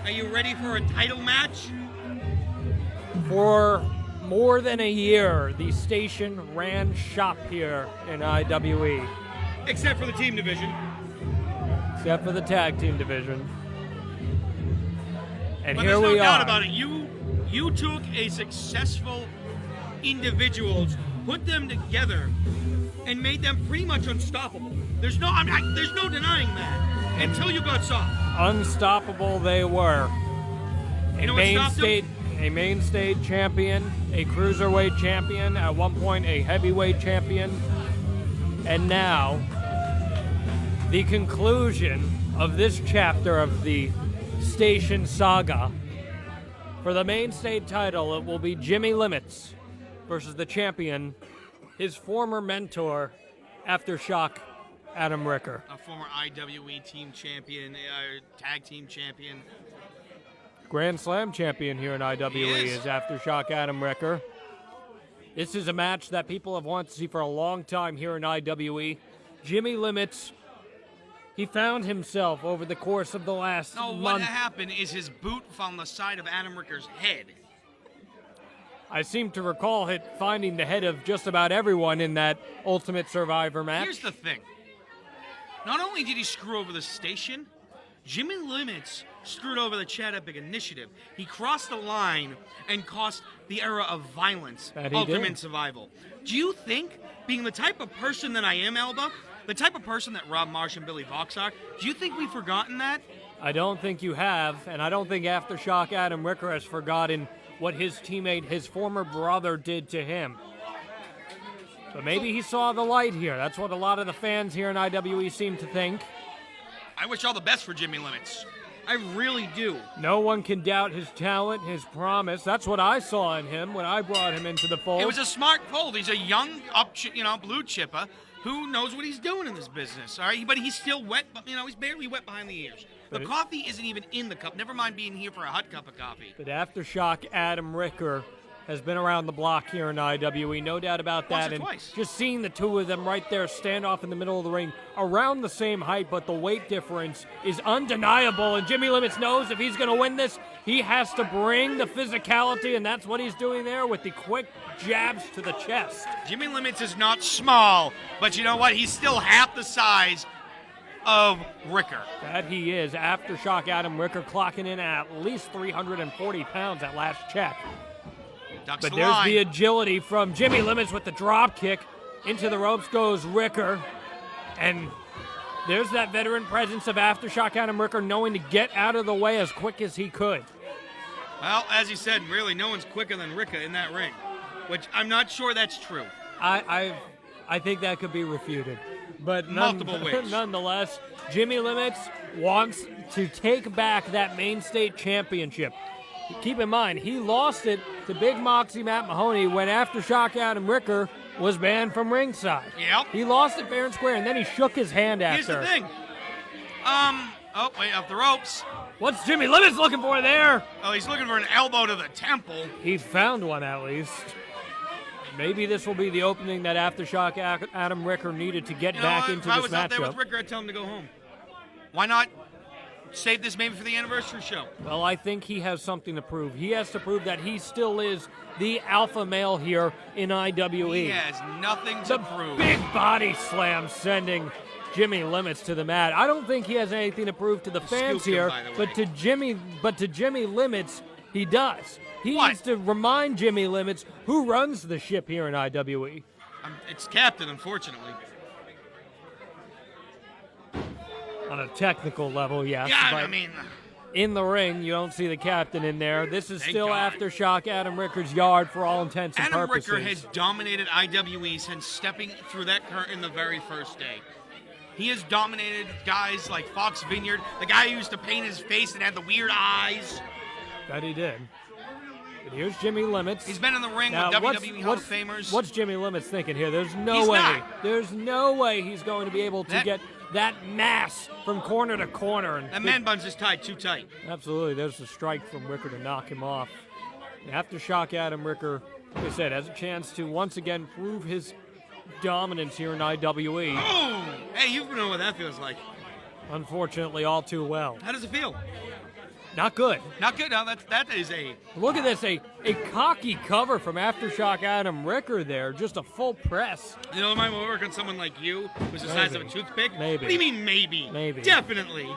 Are you ready for a title match? For more than a year, the station ran shop here in IWE. Except for the team division. Except for the tag team division. And but here there's we no doubt are. about it. You took a successful individuals, put them together, and made them pretty much unstoppable. There's no denying that until you got soft. Unstoppable they were. You know what stopped them? A Maine State champion, a cruiserweight champion, at one point a heavyweight champion, and now the conclusion of this chapter of the station saga. For the Maine State title, it will be Jimmy Limits versus the champion, his former mentor, Aftershock, Adam Ricker. A former IWE team champion, tag team champion. Grand Slam champion here in IWE is Aftershock Adam Ricker. This is a match that people have wanted to see for a long time here in IWE. Jimmy Limits, he found himself over the course of the last month. What happened is his boot found the side of Adam Ricker's head. I seem to recall finding the head of just about everyone in that Ultimate Survivor match. Here's the thing. Not only did he screw over the station, Jimmy Limits screwed over the Chad Epik initiative. He crossed the line and cost the era of violence, Ultimate Survival. Do you think, being the type of person that I am, Alba, the type of person that Rob Marsh and Billy Vox are, do you think we've forgotten that? I don't think you have, and I don't think Aftershock Adam Ricker has forgotten what his teammate, his former brother, did to him. But maybe he saw the light here. That's what a lot of the fans here in IWE seem to think. I wish all the best for Jimmy Limits. I really do. No one can doubt his talent, his promise. That's what I saw in him when I brought him into the fold. It was a smart fold. He's a young, blue chipper who knows what he's doing in this business. All right, but he's still wet. He's barely wet behind the ears. The coffee isn't even in the cup. Never mind being here for a hot cup of coffee. But Aftershock Adam Ricker has been around the block here in IWE, no doubt about that. Once or twice. Just seeing the two of them right there stand off in the middle of the ring, around the same height, but the weight difference is undeniable. And Jimmy Limits knows if he's going to win this, he has to bring the physicality, and that's what he's doing there with the quick jabs to the chest. Jimmy Limits is not small, but you know what? He's still half the size of Ricker. That he is. Aftershock Adam Ricker clocking in at least 340 pounds at last check. But there's the agility from Jimmy Limits with the drop kick. Into the ropes goes Ricker. And there's that veteran presence of Aftershock Adam Ricker knowing to get out of the way as quick as he could. Well, as he said, really, no one's quicker than Ricker in that ring, which I'm not sure that's true. I think that could be refuted. But multiple ways. Nonetheless, Jimmy Limits wants to take back that Maine State Championship. Keep in mind, he lost it to Big Moxie Matt Mahoney when Aftershock Adam Ricker was banned from ringside. Yep. He lost it fair and square, and then he shook his hand after. Here's the thing. Wait, off the ropes. What's Jimmy Limits looking for there? Oh, he's looking for an elbow to the temple. He found one, at least. Maybe this will be the opening that Aftershock Adam Ricker needed to get back into this matchup. If I was out there with Ricker, I'd tell him to go home. Why not save this maybe for the anniversary show? Well, I think he has something to prove. He has to prove that he still is the alpha male here in IWE. He has nothing to prove. Big body slam sending Jimmy Limits to the mat. I don't think he has anything to prove to the fans here, but to Jimmy Limits, he does. He needs to remind Jimmy Limits who runs the ship here in IWE. It's Captain, unfortunately. On a technical level, yes. Yeah, but I mean, in the ring, you don't see the captain in there. This is still God. Aftershock Adam Ricker's yard for all intents and purposes. Adam Ricker has dominated IWE since stepping through that curtain the very first day. He has dominated guys like Fox Vineyard, the guy who used to paint his face and had the weird eyes. That he did. But here's Jimmy Limits. He's been in the ring with WWE Hall of Famers. What's Jimmy Limits thinking here? There's no He's way. not. There's no way he's going to be able to get that mass from corner to corner. And that man bun's is tied too tight. Absolutely. There's a strike from Ricker to knock him off. Aftershock Adam Ricker, like I said, has a chance to once again prove his dominance here in IWE. Oh! Hey, you know what that feels like. Unfortunately, all too well. How does it feel? Not good. Not good. Now that is a. Look at this, a cocky cover from Aftershock Adam Ricker there, just a full press. You know, it might work on someone like you, who's the size of a toothpick. Maybe. What do you mean maybe? Maybe. Definitely.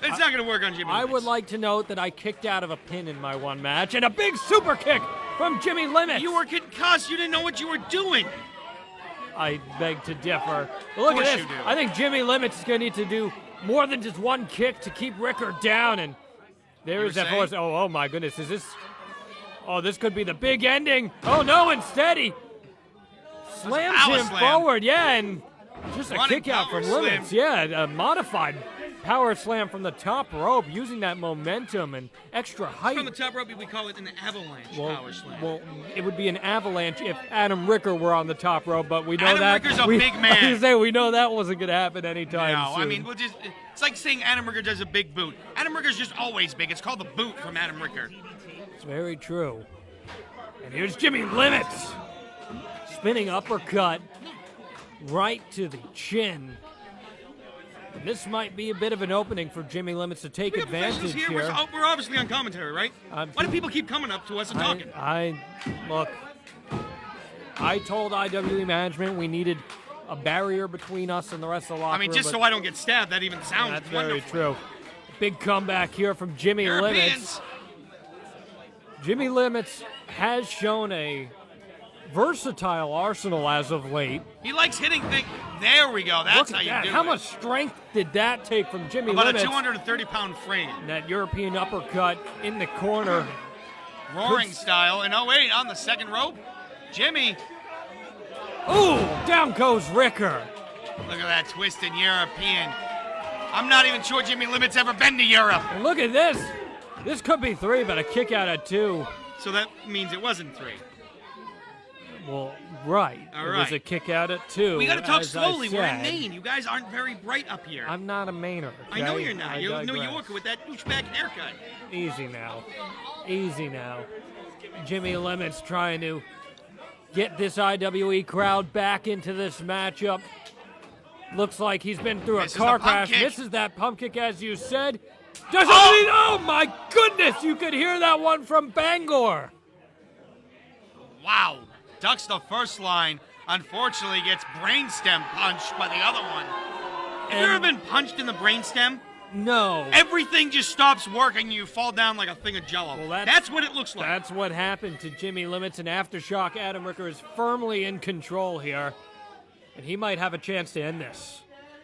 It's not going to work on Jimmy I Limits. would like to note that I kicked out of a pin in my one match, and a big super kick from Jimmy Limits. You were concussed. You didn't know what you were doing. I beg to differ. But look at this. You do. I think Jimmy Limits is going to need to do more than just one kick to keep Ricker down. And there is that force. Oh my goodness. Is this? Oh, this could be the big ending. Oh no! Instead, he slams him forward. Yeah, and just a kick out from Limits. Yeah, a modified power slam from the top rope, using that momentum and extra height. From the top rope, we call it an avalanche power slam. Well, it would be an avalanche if Adam Ricker were on the top rope, but we know Adam that. Ricker's a big man. I was gonna say, we know that wasn't going to happen anytime soon. I mean, it's like saying Adam Ricker does a big boot. Adam Ricker's just always big. It's called the boot from Adam Ricker. It's very true. And here's Jimmy Limits. Spinning uppercut right to the chin. And this might be a bit of an opening for Jimmy Limits to take advantage here. We're obviously on commentary, right? Why do people keep coming up to us and talking? Look, I told IWE management we needed a barrier between us and the rest of the locker room. I mean, just so I don't get stabbed, that even sounds That's wonderful. very true. Big comeback here from Jimmy Limits. Jimmy Limits has shown a versatile arsenal as of late. He likes hitting things. There we go. That's how you do it. How much strength did that take from Jimmy Limits? About a 230-pound frame. That European uppercut in the corner. Roaring style. And oh, wait, on the second rope, Jimmy. Ooh, down goes Ricker. Look at that twisted European. I'm not even sure Jimmy Limits ever been to Europe. And look at this. This could be 3, but a kick out at 2. So that means it wasn't 3. Well, right. All it right. was a kick out at 2. We got to talk slowly. We're in Maine. You guys aren't very bright up here. I'm not a Mainer. Okay? I know you're not. You're a New Yorker with that douchebag haircut. Easy now. Easy now. Jimmy Limits trying to get this IWE crowd back into this matchup. Looks like he's been through a car crash. Misses that pump kick, as you said. Oh my goodness! You could hear that one from Bangor. Wow. Ducks the first line. Unfortunately, gets brainstem punched by the other one. Have you ever been punched in the brainstem? No. Everything just stops working and you fall down like a thing of jello. Well, that's what it looks like. That's what happened to Jimmy Limits, and Aftershock Adam Ricker is firmly in control here. And he might have a chance to end this.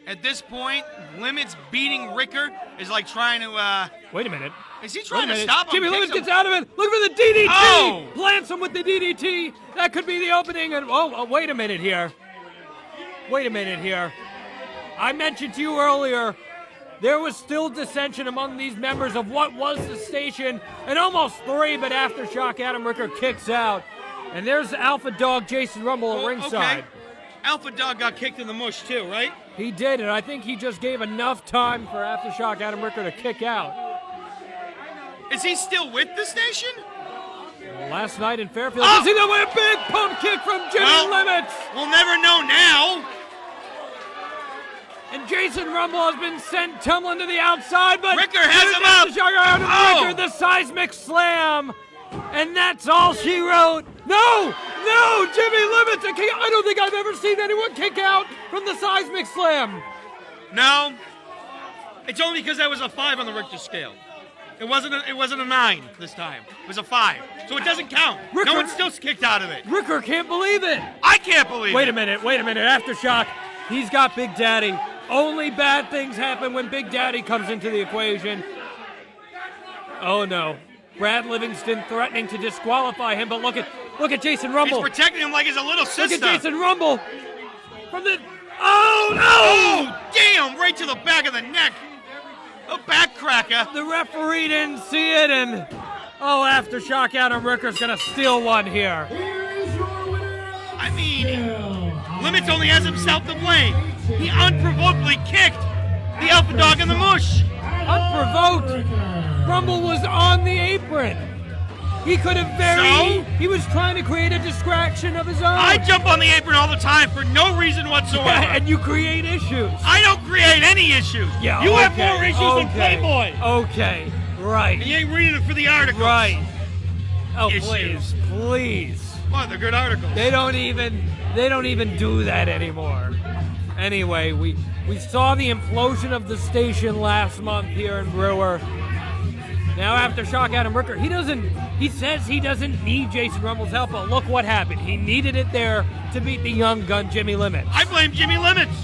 At this point, Limits beating Ricker is like trying to, Wait a minute. Is he trying to stop him? Jimmy Limits gets out of it. Look for the DDT! Oh! Plants him with the DDT. That could be the opening. And wait a minute here. Wait a minute here. I mentioned to you earlier, there was still dissension among these members of what was the station, and almost 3, but Aftershock Adam Ricker kicks out. And there's Alpha Dog Jason Rumble at ringside. Okay. Alpha Dog got kicked in the mush too, right? He did, and I think he just gave enough time for Aftershock Adam Ricker to kick out. Is he still with the station? Last night in Fairfield, you see that way, a big pump kick from Jimmy Limits. We'll never know now. And Jason Rumble has been sent tumbling to the outside, but Ricker has him up. Ricker, the seismic slam, and that's all she wrote. No, Jimmy Limits. I don't think I've ever seen anyone kick out from the seismic slam. No, it's only because that was a 5 on the Richter scale. It wasn't a 9 this time. It was a 5. So it doesn't count. Ricker, no one's still kicked out of it. Ricker can't believe it. I can't believe it. Wait a minute. Aftershock, he's got Big Daddy. Only bad things happen when Big Daddy comes into the equation. Oh no. Brad Livingston threatening to disqualify him, but look at Jason Rumble. He's protecting him like he's a little sister. Look at Jason Rumble. From the... Oh no! Oh, damn! Right to the back of the neck. A back cracker. The referee didn't see it, and Aftershock Adam Ricker's gonna steal one here. I mean, Limits only has himself to blame. He unprovokedly kicked the Alpha Dog in the mush. Unprovoked. Rumble was on the apron. He could have He was trying to create a distraction of his own. I jump on the apron all the time for no reason whatsoever. Yeah, and you create issues. I don't create any issues. Yeah, you have more issues than Playboy. Okay. Right. And you ain't reading it for the articles. Right. Oh, Issues. please. What? They're good articles. They don't even do that anymore. Anyway, we saw the implosion of the station last month here in Brewer. Now Aftershock Adam Ricker, he says he doesn't need Jason Rumble's help, but look what happened. He needed it there to beat the young gun Jimmy Limits. I blame Jimmy Limits.